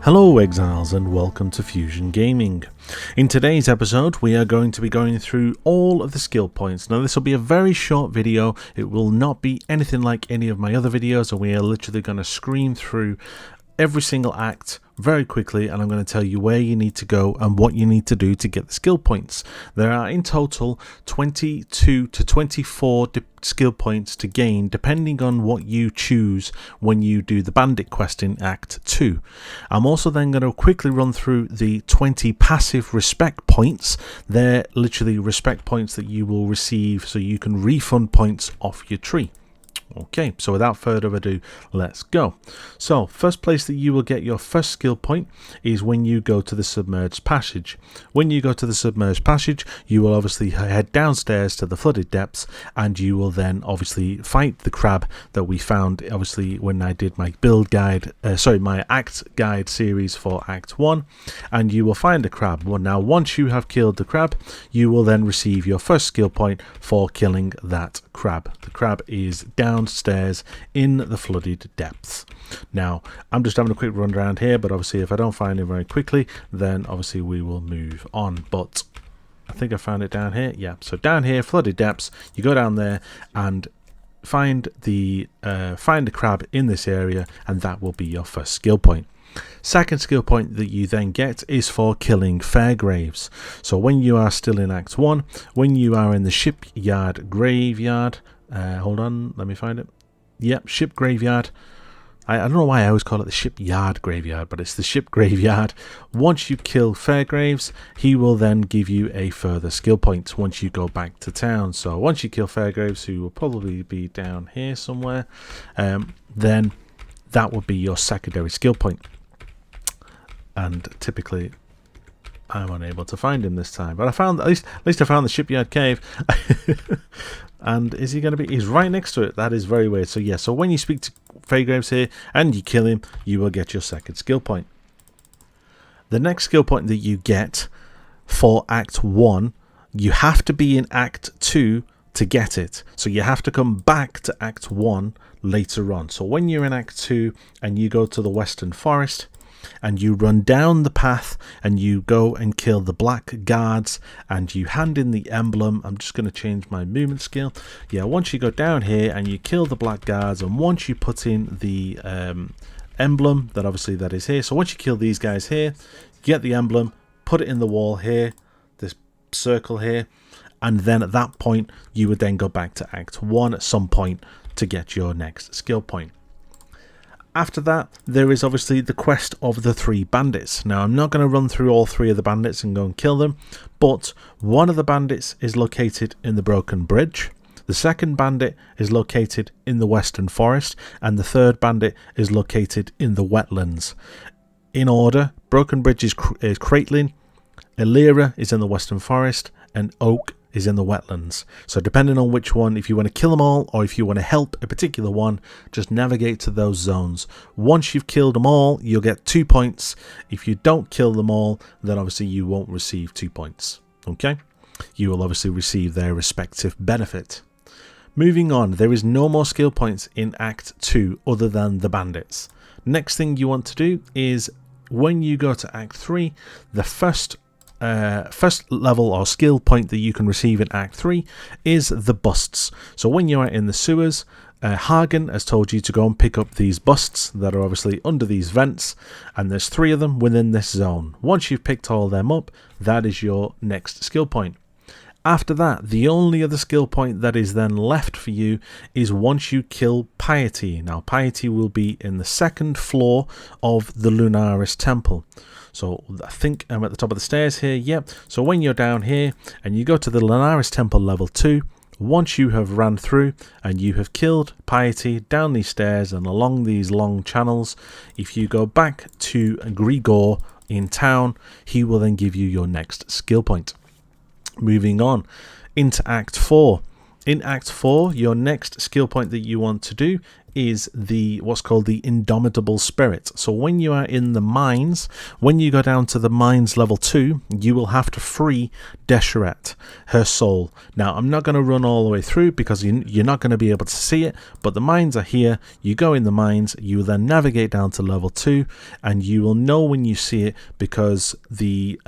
Hello Exiles and welcome to Fusion Gaming. In today's episode we are going to be going through all of the skill points. Now this will be a very short video, it will not be anything like any of my other videos, and we are literally going to scream through every single act very quickly, and I'm going to tell you where you need to go and what you need to do to get the skill points. There are in total 22 to 24 skill points to gain depending on what you choose when you do the bandit quest in Act 2. I'm also then going to quickly run through the 20 passive respect points. They're literally respect points that you will receive so you can refund points off your tree. Okay, so without further ado, let's go. So first place that you will get your first skill point is when you go to the submerged passage. When you go to the submerged passage, you will obviously head downstairs to the flooded depths, and you will then obviously fight the crab that we found obviously when I did my build guide, my act guide series for Act 1, and you will find the crab. Well, now once you have killed the crab, you will then receive your first skill point for killing that crab. The crab is downstairs in the flooded depths. Now I'm just having a quick run around here, but obviously if I don't find it very quickly, then obviously we will move on. But I think I found it down here. Yeah, so down here, flooded depths, you go down there and find the crab in this area, and that will be your first skill point. Second skill point that you then get is for killing Fairgraves. So when you are still in Act 1, when you are in the shipyard graveyard, hold on, let me find it. Yep, ship graveyard. I don't know why I always call it the shipyard graveyard, but it's the ship graveyard. Once you kill Fairgraves, he will then give you a further skill point once you go back to town. So once you kill Fairgraves, who will probably be down here somewhere, then that would be your secondary skill point. And typically I'm unable to find him this time, but I found at least I found the shipyard cave. And is he going to be? He's right next to it. That is very weird. So yeah, so when you speak to Fairgraves here and you kill him, you will get your second skill point. The next skill point that you get for Act 1, you have to be in Act 2 to get it. So you have to come back to Act 1 later on. So when you're in Act 2 and you go to the Western Forest and you run down the path and you go and kill the black guards and you hand in the emblem. I'm just going to change my movement skill. Yeah, once you go down here and you kill the black guards, and once you put in the emblem that obviously that is here, so once you kill these guys here, get the emblem, put it in the wall here, this circle here, and then at that point you would then go back to Act 1 at some point to get your next skill point. After that, there is obviously the quest of the 3 bandits. Now, I'm not going to run through all 3 of the bandits and go and kill them, but one of the bandits is located in the Broken Bridge. The second bandit is located in the Western Forest, and the third bandit is located in the wetlands. In order, Broken Bridge is Cratlin, Elira is in the Western Forest, and Oak is in the wetlands. So depending on which one, if you want to kill them all or if you want to help a particular one, just navigate to those zones. Once you've killed them all, you'll get 2 points. If you don't kill them all, then obviously you won't receive 2 points. Okay, you will obviously receive their respective benefit. Moving on, there is no more skill points in Act 2 other than the bandits. Next thing you want to do is when you go to Act 3, the first level or skill point that you can receive in Act 3 is the busts. So when you are in the sewers, Hagen has told you to go and pick up these busts that are obviously under these vents, and there's 3 of them within this zone. Once you've picked all of them up, that is your next skill point. After that, the only other skill point that is then left for you is once you kill Piety. Now, Piety will be in the 2nd floor of the Lunaris Temple. So I think I'm at the top of the stairs here. Yep. So when you're down here and you go to the Lunaris Temple level 2, once you have ran through and you have killed Piety down these stairs and along these long channels, if you go back to Grigor in town, he will then give you your next skill point. Moving on into Act 4. In Act 4, your next skill point that you want to do is the what's called the Indomitable Spirit. So when you are in the mines, when you go down to the mines level 2, you will have to free Deshret, her soul. Now, I'm not going to run all the way through because you're not going to be able to see it, but the mines are here. You go in the mines, you then navigate down to level 2, and you will know when you see it because the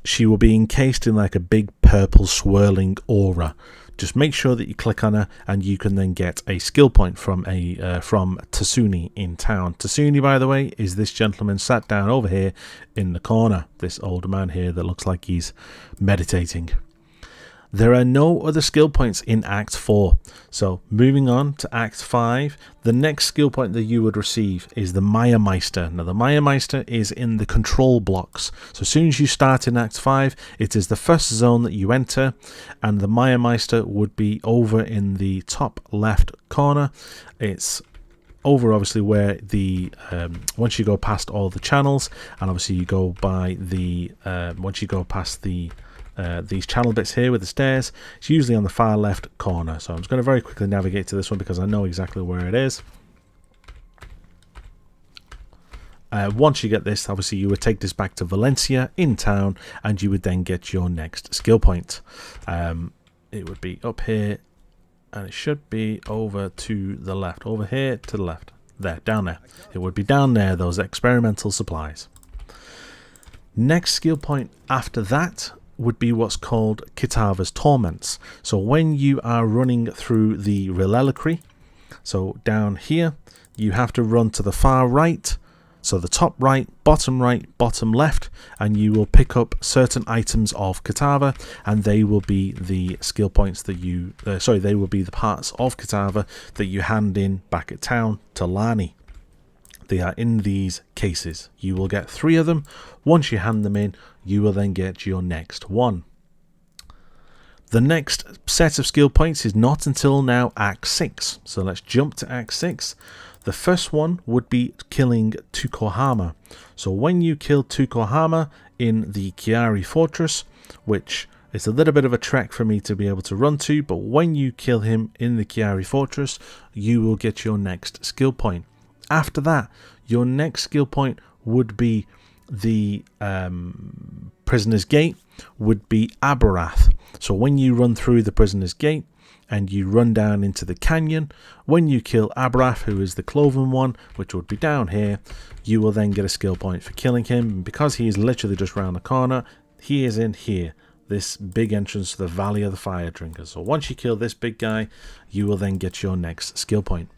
she will be encased in like a big purple swirling aura. Just make sure that you click on her, and you can then get a skill point from Tasuni in town. Tasuni, by the way, is this gentleman sat down over here in the corner. This older man here that looks like he's meditating. There are no other skill points in Act 4. So moving on to Act 5, the next skill point that you would receive is the Meiermeister. Now the Meiermeister is in the control blocks. So as soon as you start in Act 5, it is the first zone that you enter, and the Meiermeister would be over in the top left corner. It's over obviously where the once you go past all the channels, and obviously you go by the once you go past the these channel bits here with the stairs, it's usually on the far left corner. So I'm just going to very quickly navigate to this one because I know exactly where it is. Once you get this, obviously you would take this back to Valencia in town, and you would then get your next skill point. It would be up here, and it should be over to the left, over here to the left, there, down there. It would be down there, those experimental supplies. Next skill point after that would be what's called Kitava's Torments. So when you are running through the Reliquary, so down here, you have to run to the far right, so the top right, bottom left, and you will pick up certain items of Kitava, and they will be the skill points that you, they will be the parts of Kitava that you hand in back at town to Lani. They are in these cases. You will get 3 of them. Once you hand them in, you will then get your next one. The next set of skill points is not until now Act 6. So let's jump to Act 6. The first one would be killing Tukohama. So when you kill Tukohama in the Chiari Fortress, which is a little bit of a trek for me to be able to run to, but when you kill him in the Chiari Fortress, you will get your next skill point. After that, your next skill point would be the Prisoner's Gate, would be Abarath. So when you run through the Prisoner's Gate and you run down into the canyon, when you kill Abarath, who is the cloven one, which would be down here, you will then get a skill point for killing him. And because he is literally just around the corner, he is in here, this big entrance to the Valley of the Fire Drinkers. So once you kill this big guy, you will then get your next skill point.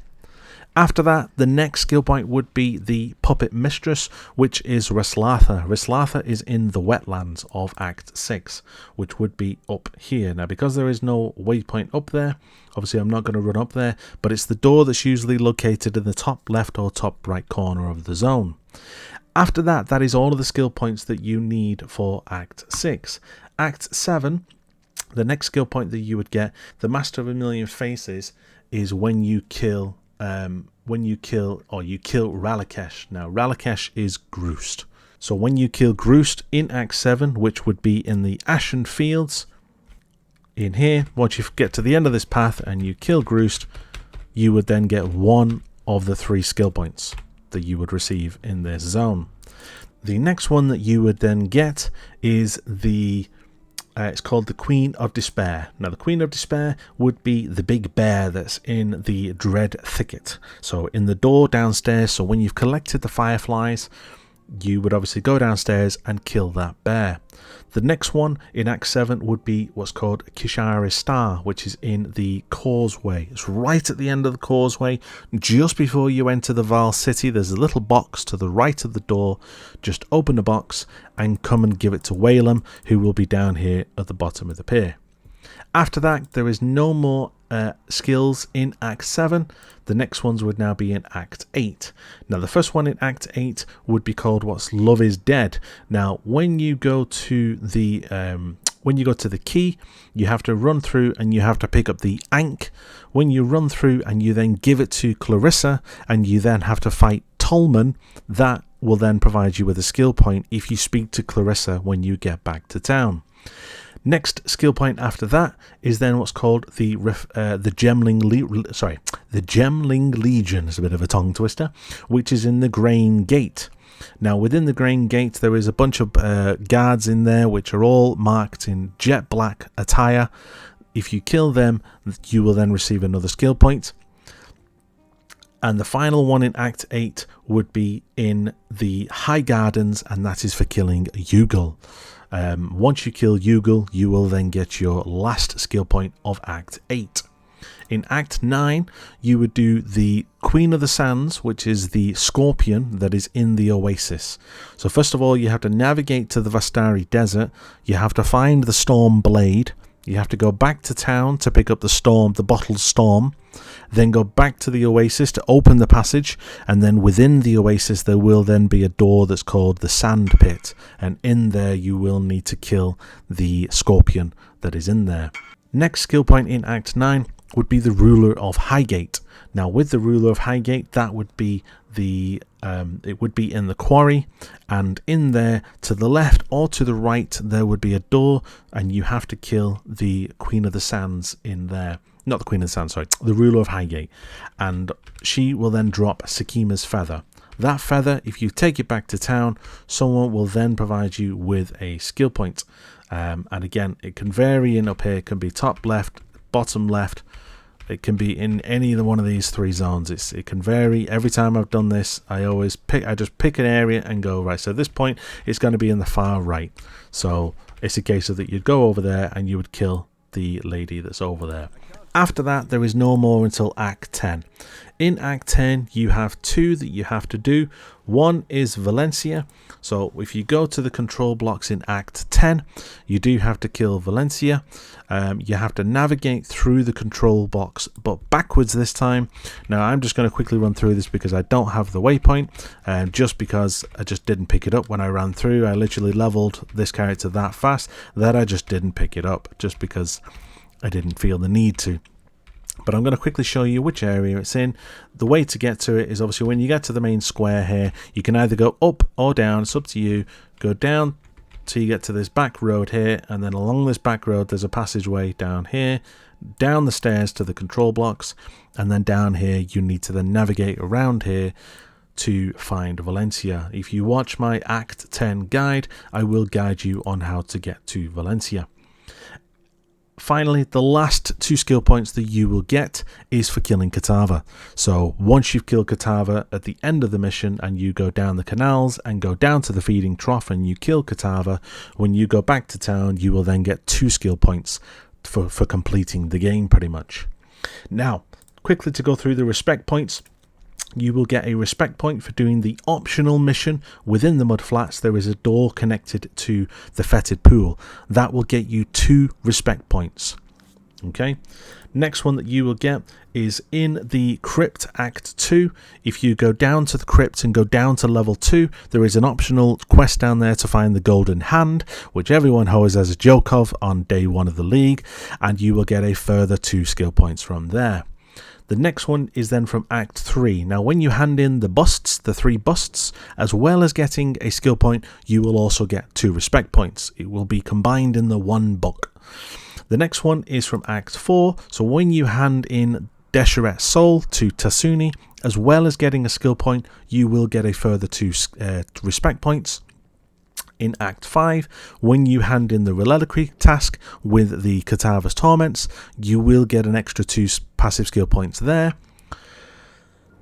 After that, the next skill point would be the Puppet Mistress, which is Reslatha. Reslatha is in the wetlands of Act 6, which would be up here. Now, because there is no waypoint up there, obviously I'm not going to run up there, but it's the door that's usually located in the top left or top right corner of the zone. After that, that is all of the skill points that you need for Act 6. Act 7, the next skill point that you would get, the Master of a Million Faces, is when you kill Ralakesh. Now, Ralakesh is Groost. So when you kill Groost in Act 7, which would be in the Ashen Fields, in here, once you get to the end of this path and you kill Groost, you would then get 1 of the 3 skill points that you would receive in this zone. The next one that you would then get is the it's called the Queen of Despair. Now, the Queen of Despair would be the big bear that's in the Dread Thicket. So in the door downstairs, so when you've collected the fireflies, you would obviously go downstairs and kill that bear. The next one in Act 7 would be what's called Kishari's Star, which is in the Causeway. It's right at the end of the Causeway. Just before you enter the Val City, there's a little box to the right of the door. Just open the box and come and give it to Whalem, who will be down here at the bottom of the pier. After that, there is no more skills in Act 7. The next ones would now be in Act 8. Now, the first one in Act 8 would be called What's Love Is Dead. Now, when you go to the key, you have to run through and you have to pick up the Ankh. When you run through and you then give it to Clarissa and you then have to fight Tolman, that will then provide you with a skill point if you speak to Clarissa when you get back to town. Next skill point after that is then what's called the Gemling Legion. It's a bit of a tongue twister, which is in the Grain Gate. Now, within the Grain Gate, there is a bunch of guards in there, which are all marked in jet black attire. If you kill them, you will then receive another skill point. And the final one in Act 8 would be in the High Gardens, and that is for killing Yugal. Once you kill Yugal, you will then get your last skill point of Act 8. In Act 9, you would do the Queen of the Sands, which is the scorpion that is in the oasis. So first of all, you have to navigate to the Vastari Desert. You have to find the Storm Blade. You have to go back to town to pick up the bottled storm. Then go back to the oasis to open the passage, and then within the oasis there will then be a door that's called the Sand Pit, and in there you will need to kill the scorpion that is in there. Next skill point in Act 9 would be the Ruler of Highgate. Now, with the Ruler of Highgate, that would be it would be in the quarry, and in there to the left or to the right there would be a door, and you have to kill the Queen of the Sands in there. Not the Queen of the Sands, sorry, the Ruler of Highgate, and she will then drop Sakima's feather. That feather, if you take it back to town, someone will then provide you with a skill point. And again, it can vary in up here. It can be top left, bottom left. It can be in any one of these three zones. It can vary. Every time I've done this, I just pick an area and go, right, so at this point, it's going to be in the far right. So it's a case of that you'd go over there and you would kill the lady that's over there. After that, there is no more until Act 10. In Act 10, you have two that you have to do. One is Valencia. So if you go to the control blocks in Act 10, you do have to kill Valencia. You have to navigate through the control box, but backwards this time. Now, I'm just going to quickly run through this because I don't have the waypoint, just because I just didn't pick it up when I ran through. I literally leveled this character that fast that I just didn't pick it up, just because I didn't feel the need to. But I'm going to quickly show you which area it's in. The way to get to it is obviously when you get to the main square here, you can either go up or down. It's up to you. Go down till you get to this back road here, and then along this back road there's a passageway down here, down the stairs to the control blocks, and then down here you need to then navigate around here to find Valencia. If you watch my Act 10 guide, I will guide you on how to get to Valencia. Finally, the last two skill points that you will get is for killing Katava. So once you've killed Katava at the end of the mission and you go down the canals and go down to the feeding trough and you kill Katava, when you go back to town, you will then get 2 skill points for completing the game pretty much. Now, quickly to go through the respect points. You will get a respect point for doing the optional mission within the mud flats. There is a door connected to the fetid pool. That will get you 2 respect points. Okay. Next one that you will get is in the Crypt Act 2. If you go down to the crypt and go down to level 2, there is an optional quest down there to find the Golden Hand, which everyone always has a joke of on day 1 of the league, and you will get a further 2 skill points from there. The next one is then from Act 3. Now, when you hand in the busts, the 3 busts, as well as getting a skill point, you will also get 2 respect points. It will be combined in the 1 book. The next one is from Act 4. So when you hand in Desheret's Soul to Tasuni, as well as getting a skill point, you will get a further 2 respect points. In Act 5, when you hand in the Reliquary task with the Katava's Torments, you will get an extra 2 passive skill points there.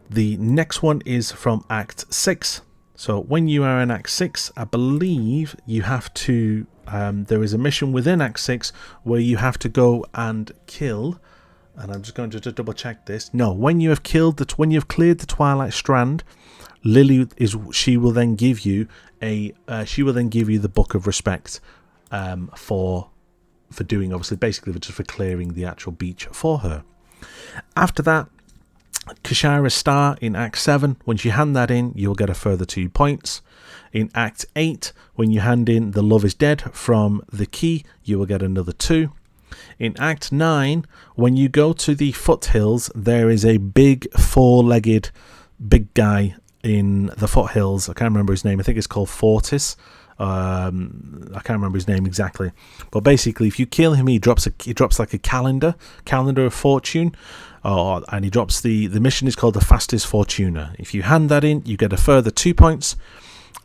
The next one is from Act 6. So when you are in Act 6, I believe you have to, there is a mission within Act 6 where you have to go and kill, and I'm just going to double check this. No, when you have cleared the Twilight Strand, Lily she will then give you the Book of Respect for doing, obviously, basically just for clearing the actual beach for her. After that, Kashara's Star in Act 7, when you hand that in, you'll get a further 2 points. In Act 8, when you hand in the Love is Dead from the key, you will get another 2. In Act 9, when you go to the foothills, there is a big 4-legged big guy in the foothills. I can't remember his name. I think it's called Fortis. I can't remember his name exactly, but basically if you kill him, he drops like a calendar of fortune, and he drops the mission is called the Fastest Fortuna. If you hand that in, you get a further 2 points.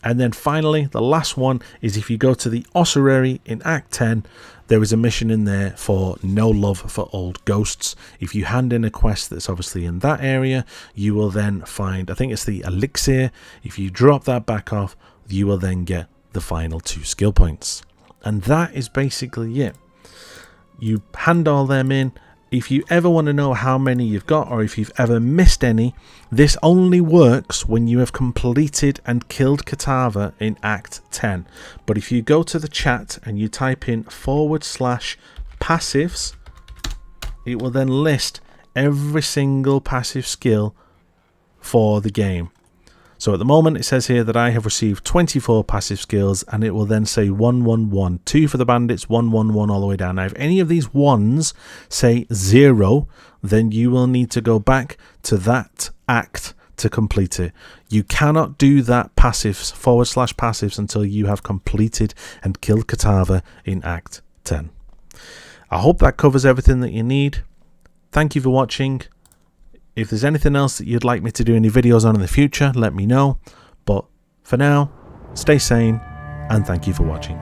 And then finally, the last one is if you go to the ossuary in Act 10, there is a mission in there for No Love for Old Ghosts. If you hand in a quest that's obviously in that area, you will then find, I think it's the elixir. If you drop that back off, you will then get the final 2 skill points. And that is basically it. You hand all them in. If you ever want to know how many you've got, or if you've ever missed any, this only works when you have completed and killed Kitava in Act 10. But if you go to the chat and you type in /passives, it will then list every single passive skill for the game. So at the moment it says here that I have received 24 passive skills, and it will then say 1 1 1, 2 for the bandits, 1 1 1 all the way down. Now if any of these ones say 0, then you will need to go back to that act to complete it. You cannot do that passives /passives until you have completed and killed Kitava in Act 10. I hope that covers everything that you need. Thank you for watching. If there's anything else that you'd like me to do any videos on in the future, let me know. But for now, stay sane and thank you for watching.